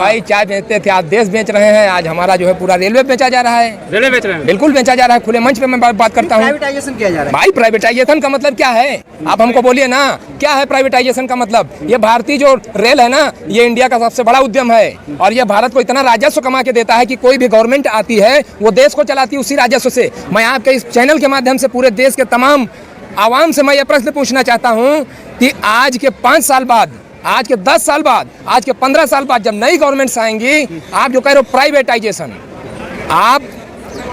भाई चाय बेचते थे, आज देश बेच रहे हैं। आज हमारा जो है पूरा रेलवे बेचा जा रहा है। रेलवे बेच रहे हैं? बिल्कुल बेचा जा रहा है। खुले मंच पे मैं बात करता हूँ। प्राइवेटाइजेशन किया जा रहा है। भाई प्राइवेटाइजेशन का मतलब क्या है? आप हमको बोलिए ना, क्या है प्राइवेटाइजेशन का मतलब? ये भारतीय जो रेल है ना, ये इंडिया का सबसे बड़ा उद्यम है और ये भारत को इतना राजस्व कमा के देता है कि कोई भी गवर्नमेंट आती है वो देश को चलाती है उसी राजस्व से। मैं आपके इस चैनल के माध्यम से पूरे देश के तमाम आवाम से मैं ये प्रश्न पूछना चाहता हूँ कि आज के 5 साल बाद, आज के 10 साल बाद, आज के 15 साल बाद जब नई गवर्नमेंट्स आएंगी, आप जो कह रहे हो प्राइवेटाइजेशन, आप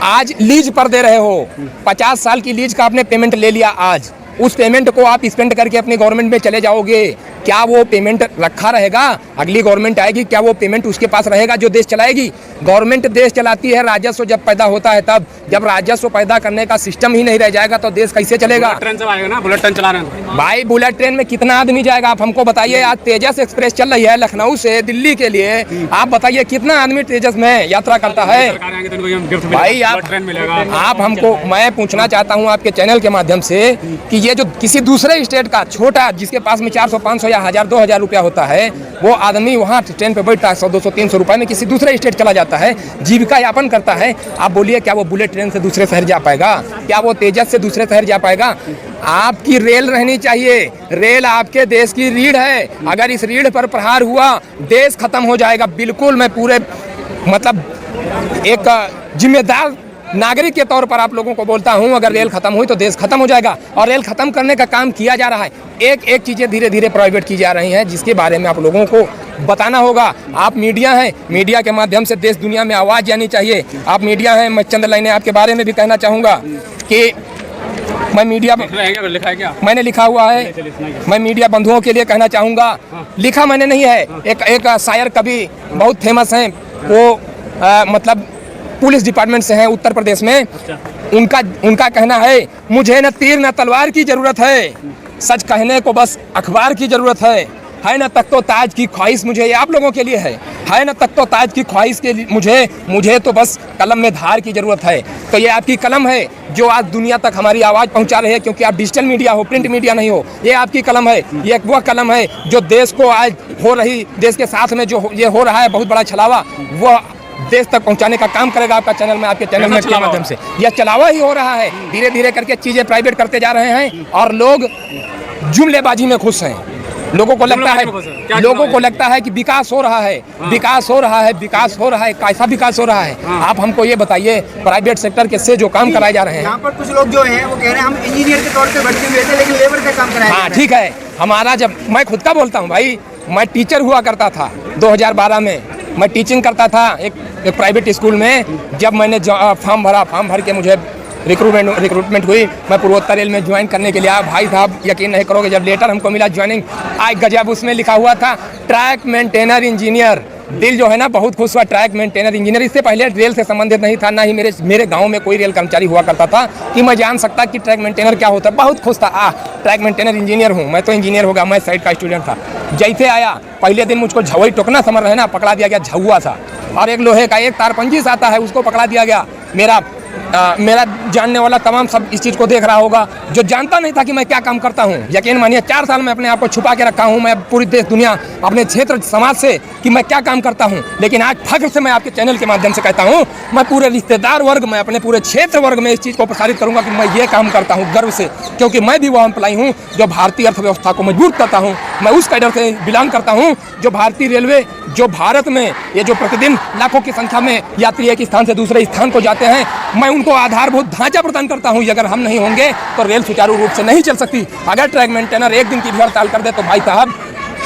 आज लीज पर दे रहे हो। 50 साल की लीज का आपने पेमेंट ले लिया। आज उस पेमेंट को आप स्पेंड करके अपनी गवर्नमेंट में चले जाओगे, क्या वो पेमेंट रखा रहेगा? अगली गवर्नमेंट आएगी, क्या वो पेमेंट उसके पास रहेगा जो देश चलाएगी? गवर्नमेंट देश चलाती है राजस्व जब पैदा होता है तब। जब राजस्व पैदा करने का सिस्टम ही नहीं रह जाएगा तो देश कैसे चलेगा? ट्रेन से आएगा ना, बुलेट ट्रेन चला रहे हैं भाई। बुलेट ट्रेन में कितना आदमी जाएगा आप हमको बताइए। आज तेजस एक्सप्रेस चल रही है लखनऊ से दिल्ली के लिए, आप बताइए कितना आदमी तेजस में यात्रा करता है? भाई आप हमको, मैं पूछना चाहता हूँ आपके चैनल के माध्यम से कि ये जो किसी दूसरे स्टेट का छोटा, जिसके पास में 400, 500 या 1000, 2000 रुपया होता है, वो आदमी वहाँ ट्रेन पे बैठता है 100, 200, 300 रुपए में किसी दूसरे स्टेट चला जाता है, जीविका यापन करता है। आप बोलिए क्या वो बुलेट ट्रेन से दूसरे शहर जा पाएगा? क्या वो तेजस से दूसरे शहर जा पाएगा? आपकी रेल रहनी चाहिए। रेल आपके देश की रीढ़ है। अगर इस रीढ़ पर प्रहार हुआ, देश खत्म हो जाएगा। बिल्कुल मैं पूरे मतलब एक जिम्मेदार नागरिक के तौर पर आप लोगों को बोलता हूं, अगर रेल खत्म हुई तो देश खत्म हो जाएगा। और रेल खत्म करने का काम किया जा रहा है। एक एक चीज़ें धीरे धीरे प्राइवेट की जा रही हैं, जिसके बारे में आप लोगों को बताना होगा। आप मीडिया हैं, मीडिया के माध्यम से देश दुनिया में आवाज़ जानी चाहिए। आप मीडिया हैं, मैं चंद लाइनें आपके बारे में भी कहना चाहूँगा कि मैं मीडिया, लिखा है क्या? मैंने लिखा हुआ है। मैं मीडिया बंधुओं के लिए कहना चाहूँगा, लिखा मैंने नहीं है। एक शायर कवि बहुत फेमस हैं, वो मतलब पुलिस डिपार्टमेंट से हैं उत्तर प्रदेश में। उनका कहना है, मुझे न तीर न तलवार की जरूरत है, सच कहने को बस अखबार की जरूरत है न तख्तो ताज की ख्वाहिश मुझे। ये आप लोगों के लिए है न तख्तो ताज की ख्वाहिश के लिए मुझे तो बस कलम में धार की जरूरत है। तो ये आपकी कलम है जो आज दुनिया तक हमारी आवाज़ पहुंचा रही है, क्योंकि आप डिजिटल मीडिया हो, प्रिंट मीडिया नहीं हो। ये आपकी कलम है। ये वह कलम है जो देश को आज हो रही, देश के साथ में जो ये हो रहा है बहुत बड़ा छलावा, वह देश तक पहुंचाने का काम करेगा आपका चैनल में, आपके चैनल में के माध्यम से। यह चलावा ही हो रहा है। धीरे धीरे करके चीज़ें प्राइवेट करते जा रहे हैं और लोग जुमलेबाजी में खुश हैं। लोगों को लगता है कि विकास हो रहा है, विकास हो रहा है, विकास हो रहा है। कैसा विकास हो रहा है? आप हमको ये बताइए। प्राइवेट सेक्टर के से जो काम कराए जा रहे हैं, यहाँ पर कुछ लोग जो हैं वो कह रहे हैं हम इंजीनियर के तौर पे भर्ती हुए थे, लेकिन लेबर का काम कराया। हाँ ठीक है। हमारा, जब मैं खुद का बोलता हूँ भाई, मैं टीचर हुआ करता था 2012 में। मैं टीचिंग करता था एक प्राइवेट स्कूल में। जब मैंने फॉर्म भर के मुझे रिक्रूटमेंट हुई, मैं पूर्वोत्तर रेल में ज्वाइन करने के लिए आया। भाई साहब यकीन नहीं करोगे, जब लेटर हमको मिला ज्वाइनिंग, आज गजब, उसमें लिखा हुआ था ट्रैक मेंटेनर इंजीनियर। दिल जो है ना बहुत खुश हुआ। ट्रैक मेंटेनर इंजीनियर, इससे पहले रेल से संबंधित नहीं था, ना ही मेरे गांव में कोई रेल कर्मचारी हुआ करता था कि मैं जान सकता कि ट्रैक मेंटेनर क्या होता है। बहुत खुश था, ट्रैक मेंटेनर इंजीनियर हूँ, मैं तो इंजीनियर होगा। मैं साइड का स्टूडेंट था। जैसे आया पहले दिन मुझको झवई टोकना समझ रहे ना, पकड़ा दिया गया झुआ सा, और एक लोहे का एक तारपंजीस आता है, उसको पकड़ा दिया गया। मेरा जानने वाला तमाम सब इस चीज़ को देख रहा होगा, जो जानता नहीं था कि मैं क्या काम करता हूँ। यकीन मानिए 4 साल में अपने आप को छुपा के रखा हूँ मैं पूरी देश दुनिया, अपने क्षेत्र समाज से, कि मैं क्या काम करता हूँ। लेकिन आज फख्र से मैं आपके चैनल के माध्यम से कहता हूँ, मैं पूरे रिश्तेदार वर्ग में, अपने पूरे क्षेत्र वर्ग में इस चीज़ को प्रसारित करूँगा कि मैं ये काम करता हूँ गर्व से, क्योंकि मैं भी वो एम्प्लॉई हूँ जो भारतीय अर्थव्यवस्था को मजबूत करता हूँ। मैं उस कैडर से बिलोंग करता हूँ जो भारतीय रेलवे, जो भारत में ये जो प्रतिदिन लाखों की संख्या में यात्री एक स्थान से दूसरे स्थान को जाते हैं, मैं उनको आधारभूत ढांचा प्रदान करता हूं। अगर हम नहीं होंगे तो रेल सुचारू रूप से नहीं चल सकती। अगर ट्रैक मेंटेनर एक दिन की भी हड़ताल कर दे तो भाई साहब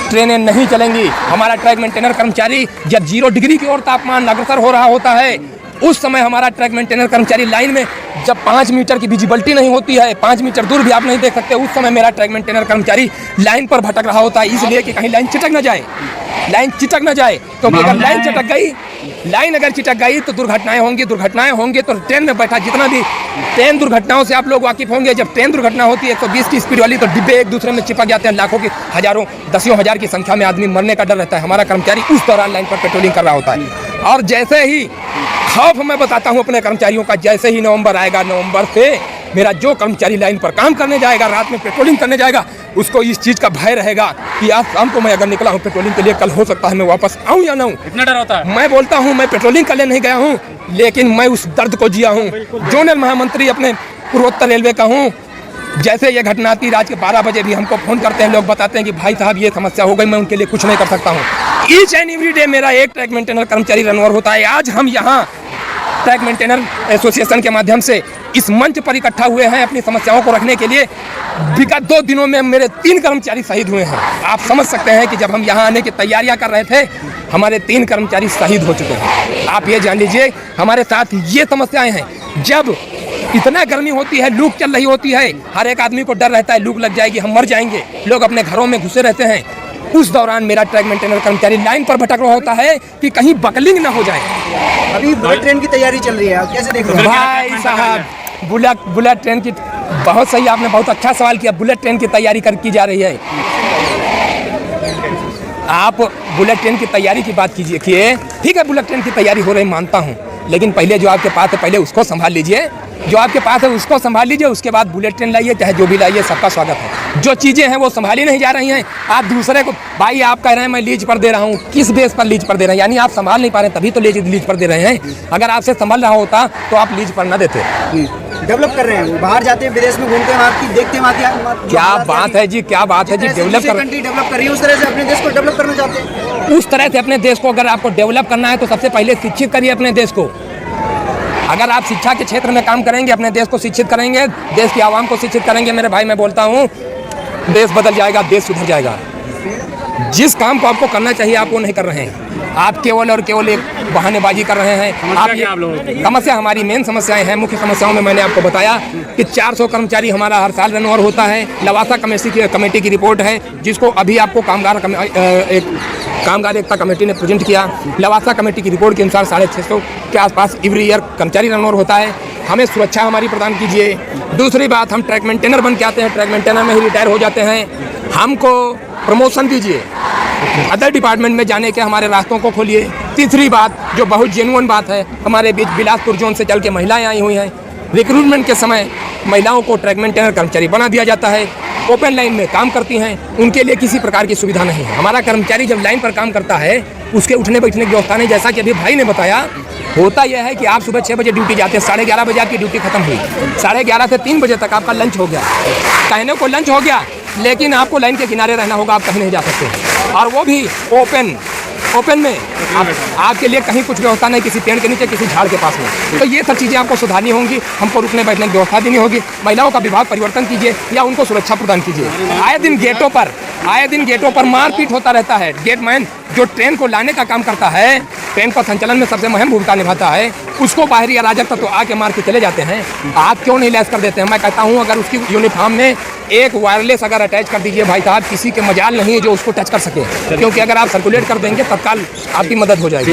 ट्रेनें नहीं चलेंगी। हमारा ट्रैक मेंटेनर कर्मचारी जब 0 डिग्री की ओर तापमान अग्रसर हो रहा होता है, उस समय हमारा ट्रैक मेंटेनर कर्मचारी लाइन में, जब 5 मीटर की विजिबिलिटी नहीं होती है, 5 मीटर दूर भी आप नहीं देख सकते, उस समय मेरा ट्रैक मेंटेनर कर्मचारी लाइन पर भटक रहा होता है, इसलिए कि कहीं लाइन चिटक न जाए, लाइन चिटक न जाए। तो अगर लाइन चिटक गई, लाइन अगर चिटक गई तो दुर्घटनाएं होंगी। तो ट्रेन में बैठा, जितना भी ट्रेन दुर्घटनाओं से आप लोग वाकिफ होंगे, जब ट्रेन दुर्घटना होती है 120 की स्पीड वाली, तो डिब्बे एक दूसरे में चिपक जाते हैं, लाखों की, हजारों, दसियों हजार की संख्या में आदमी मरने का डर रहता है। हमारा कर्मचारी उस दौरान लाइन पर पेट्रोलिंग कर रहा होता है। और जैसे ही खौफ मैं बताता हूँ अपने कर्मचारियों का, जैसे ही नवंबर आएगा, नवंबर से मेरा जो कर्मचारी लाइन पर काम करने जाएगा, रात में पेट्रोलिंग करने जाएगा, उसको इस चीज़ का भय रहेगा कि आज शाम को मैं अगर निकला हूँ पेट्रोलिंग के लिए, कल हो सकता है मैं वापस आऊँ या ना आऊँ। इतना डर होता है? मैं बोलता हूँ मैं पेट्रोलिंग करने नहीं गया हूँ, लेकिन मैं उस दर्द को जिया हूँ। जोनल महामंत्री अपने पूर्वोत्तर रेलवे का हूँ। जैसे ये घटना आती रात के 12 बजे भी हमको फ़ोन करते हैं लोग, बताते हैं कि भाई साहब ये समस्या हो गई, मैं उनके लिए कुछ नहीं कर सकता हूँ। ईच एंड एवरी डे मेरा एक ट्रैक मेंटेनर कर्मचारी रनओवर होता है। आज हम यहाँ ट्रैक मेंटेनर एसोसिएशन के माध्यम से इस मंच पर इकट्ठा हुए हैं अपनी समस्याओं को रखने के लिए। विगत 2 दिनों में मेरे 3 कर्मचारी शहीद हुए हैं। आप समझ सकते हैं कि जब हम यहाँ आने की तैयारियां कर रहे थे, हमारे 3 कर्मचारी शहीद हो चुके हैं। आप ये जान लीजिए हमारे साथ ये समस्याएं हैं। जब इतना गर्मी होती है, लू चल रही होती है, हर एक आदमी को डर रहता है लू लग जाएगी, हम मर जाएंगे, लोग अपने घरों में घुसे रहते हैं। उस दौरान मेरा ट्रैक मेंटेनर कर्मचारी लाइन पर भटक रहा होता है कि कहीं बकलिंग ना हो जाए। अभी बुलेट ट्रेन की तैयारी चल रही है, कैसे देख रहे हो? भाई साहब बुलेट ट्रेन की बहुत सही, आपने बहुत अच्छा सवाल किया। बुलेट ट्रेन की तैयारी की जा रही है। आप बुलेट ट्रेन की तैयारी की बात कीजिए, ठीक है बुलेट ट्रेन की तैयारी हो रही मानता हूँ, लेकिन पहले जो आपके पास है पहले उसको संभाल लीजिए। जो आपके पास है उसको संभाल लीजिए, उसके बाद बुलेट ट्रेन लाइए, चाहे जो भी लाइए, सबका स्वागत है। जो चीज़ें हैं वो संभाली नहीं जा रही हैं। आप दूसरे को, भाई आप कह रहे हैं मैं लीज पर दे रहा हूँ, किस बेस पर लीज पर दे रहे हैं? यानी आप संभाल नहीं पा रहे तभी तो लीज पर दे रहे हैं। अगर आपसे संभल रहा होता तो आप लीज पर ना देते। डेवलप कर रहे हैं, बाहर जाते हैं, विदेश में घूमते हैं, वहाँ की देखते हैं, वहाँ की क्या बात है जी, क्या बात है जी। डेवलप कंट्री डेवलप कर रही है, उस तरह से अपने देश को डेवलप करना चाहते हैं। उस तरह से अपने देश को अगर आपको डेवलप करना है तो सबसे पहले शिक्षित करिए अपने देश को। अगर आप शिक्षा के क्षेत्र में काम करेंगे, अपने देश को शिक्षित करेंगे, देश की आवाम को शिक्षित करेंगे, मेरे भाई मैं बोलता हूँ देश बदल जाएगा, देश सुधर जाएगा। जिस काम को आपको करना चाहिए आप वो नहीं कर रहे हैं। आप केवल और केवल एक बहानेबाजी कर रहे हैं। समस्या हमारी मेन समस्याएं हैं। मुख्य समस्याओं में मैंने आपको बताया कि 400 कर्मचारी हमारा हर साल रनओवर होता है। लवासा कमेटी की रिपोर्ट है जिसको अभी आपको कामगार एकता कमेटी ने प्रेजेंट किया। लवासा कमेटी की रिपोर्ट के अनुसार 650 के आसपास एवरी ईयर कर्मचारी रनओवर होता है। हमें सुरक्षा हमारी प्रदान कीजिए। दूसरी बात, हम ट्रैक मेंटेनर बन के आते हैं, ट्रैक मेंटेनर में ही रिटायर हो जाते हैं, हमको प्रमोशन दीजिए, अदर डिपार्टमेंट में जाने के हमारे रास्तों को खोलिए। तीसरी बात जो बहुत जेन्युइन बात है, हमारे बीच बिलासपुर जोन से चल के महिलाएं आई हुई हैं। रिक्रूटमेंट के समय महिलाओं को ट्रैक मेंटेनर कर्मचारी बना दिया जाता है, ओपन लाइन में काम करती हैं, उनके लिए किसी प्रकार की सुविधा नहीं है। हमारा कर्मचारी जब लाइन पर काम करता है उसके उठने बैठने की व्यवस्था नहीं। जैसा कि अभी भाई ने बताया, होता यह है कि आप सुबह 6 बजे ड्यूटी जाते हैं, 11:30 बजे आपकी ड्यूटी खत्म हुई, 11:30 से 3 बजे तक आपका लंच हो गया। कहने को लंच हो गया, लेकिन आपको लाइन के किनारे रहना होगा, आप कहीं नहीं जा सकते, और वो भी ओपन में। आपके लिए कहीं कुछ व्यवस्था नहीं, किसी पेड़ के नीचे, किसी झाड़ के पास में। तो ये सब चीज़ें आपको सुधारनी होंगी। हमको रुकने बैठने की व्यवस्था देनी होगी। महिलाओं का विभाग परिवर्तन कीजिए या उनको सुरक्षा प्रदान कीजिए। आए दिन गेटों पर मारपीट होता रहता है। गेटमैन जो ट्रेन को लाने का काम करता है, ट्रेन का संचालन में सबसे अहम भूमिका निभाता है, उसको बाहरी अराजक तत्व आके मार के चले जाते हैं। आप क्यों नहीं लैस कर देते हैं? मैं कहता हूँ अगर उसकी यूनिफॉर्म में एक वायरलेस अगर अटैच कर दीजिए भाई साहब, किसी के मजाल नहीं है जो उसको टच कर सके, क्योंकि अगर आप सर्कुलेट कर देंगे तत्काल आपकी मदद हो जाएगी।